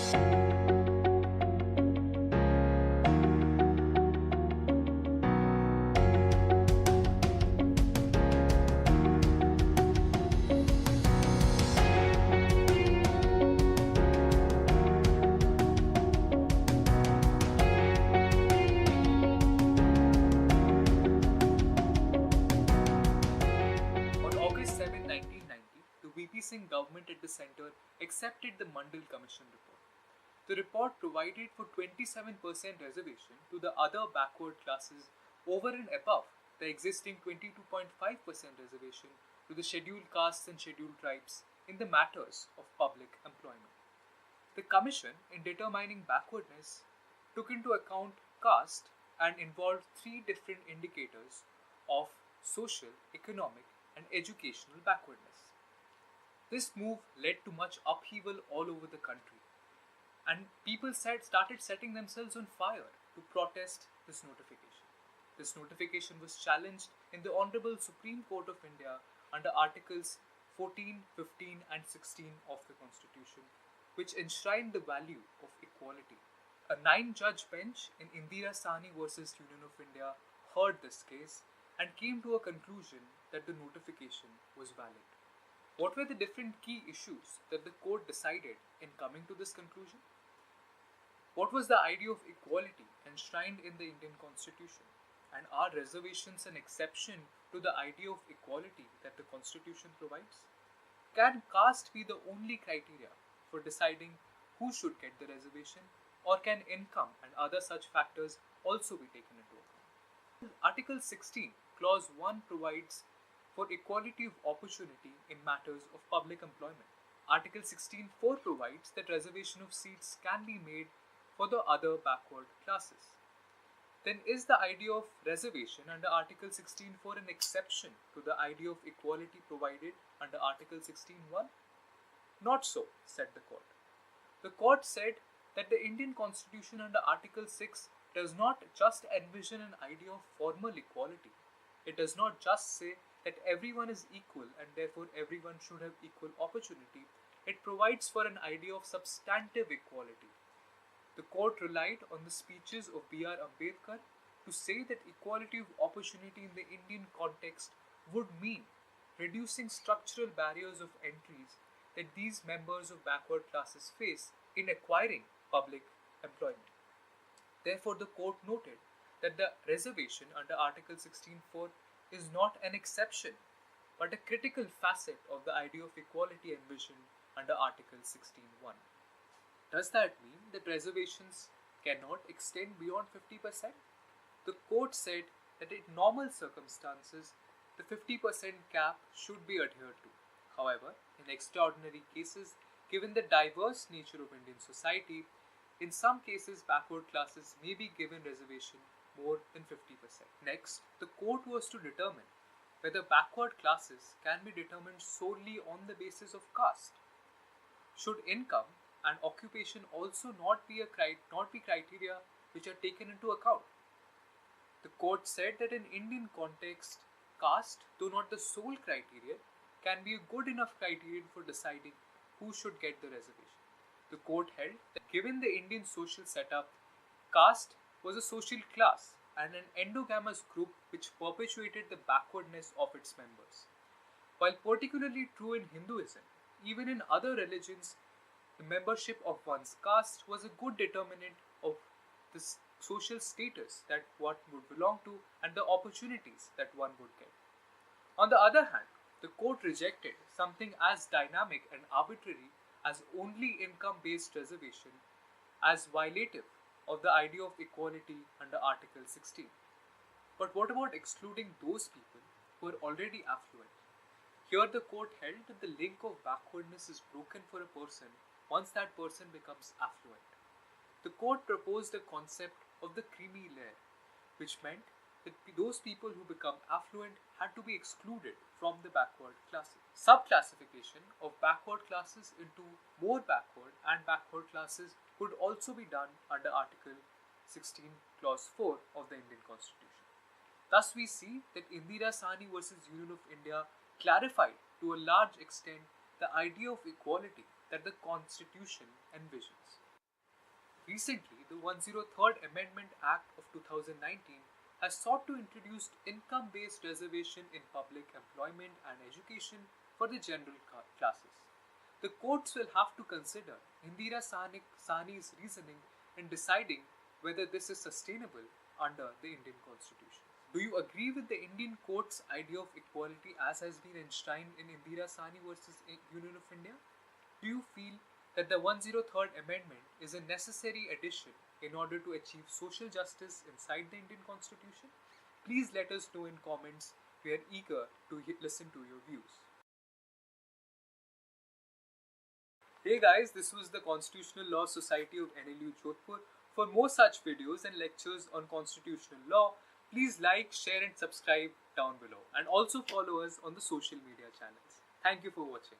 The VP Singh government at the centre accepted the Mandal Commission report. The report provided for 27% reservation to the other backward classes over and above the existing 22.5% reservation to the scheduled castes and scheduled tribes in the matters of public employment. The Commission, in determining backwardness, took into account caste and involved three different indicators of social, economic, and educational backwardness. This move led to much upheaval all over the country, and people started setting themselves on fire to protest this notification. This notification was challenged in the Honorable Supreme Court of India under Articles 14, 15, and 16 of the Constitution, which enshrined the value of equality. A 9-judge bench in Indra Sawhney versus Union of India heard this case and came to a conclusion that the notification was valid. What were the different key issues that the court decided in coming to this conclusion? What was the idea of equality enshrined in the Indian Constitution? And are reservations an exception to the idea of equality that the Constitution provides? Can caste be the only criteria for deciding who should get the reservation, or can income and other such factors also be taken into account? Article 16, Clause 1 provides for equality of opportunity in matters of public employment. Article 16.4 provides that reservation of seats can be made for the other backward classes. Then is the idea of reservation under Article 16.4 an exception to the idea of equality provided under Article 16.1? Not so, said the court. The court said that the Indian Constitution under Article 6 does not just envision an idea of formal equality. It does not just say that everyone is equal and therefore everyone should have equal opportunity. It provides for an idea of substantive equality. The court relied on the speeches of B.R. Ambedkar to say that equality of opportunity in the Indian context would mean reducing structural barriers of entries that these members of backward classes face in acquiring public employment. Therefore, the court noted that the reservation under Article 16.4 is not an exception, but a critical facet of the idea of equality envisioned under Article 16.1. Does that mean that reservations cannot extend beyond 50%? The court said that in normal circumstances, the 50% cap should be adhered to. However, in extraordinary cases, given the diverse nature of Indian society, in some cases backward classes may be given reservation more than 50%. Next, the court was to determine whether backward classes can be determined solely on the basis of caste. Should income and occupation also not be criteria which are taken into account? The court said that in Indian context, caste, though not the sole criterion, can be a good enough criterion for deciding who should get the reservation. The court held that given the Indian social setup, caste was a social class and an endogamous group which perpetuated the backwardness of its members. While particularly true in Hinduism, even in other religions, the membership of one's caste was a good determinant of the social status that one would belong to and the opportunities that one would get. On the other hand, the court rejected something as dynamic and arbitrary as only income-based reservation as violative of the idea of equality under Article 16. But what about excluding those people who are already affluent? Here the court held that the link of backwardness is broken for a person once that person becomes affluent. The court proposed a concept of the creamy layer, which meant that those people who become affluent had to be excluded from the backward classes. Subclassification of backward classes into more backward and backward classes could also be done under Article 16, Clause 4 of the Indian Constitution. Thus we see that Indra Sawhney versus Union of India clarified to a large extent the idea of equality that the Constitution envisions. Recently, the 103rd Amendment Act of 2019 has sought to introduce income-based reservation in public employment and education for the general classes. The courts will have to consider Indra Sawhney's reasoning in deciding whether this is sustainable under the Indian Constitution. Do you agree with the Indian court's idea of equality as has been enshrined in Indra Sawhney versus Union of India? Do you feel that the 103rd Amendment is a necessary addition in order to achieve social justice inside the Indian Constitution? Please let us know in comments. We are eager to listen to your views. Hey guys, this was the Constitutional Law Society of NLU-Jodhpur. For more such videos and lectures on constitutional law, please like, share and subscribe down below, and also follow us on the social media channels. Thank you for watching.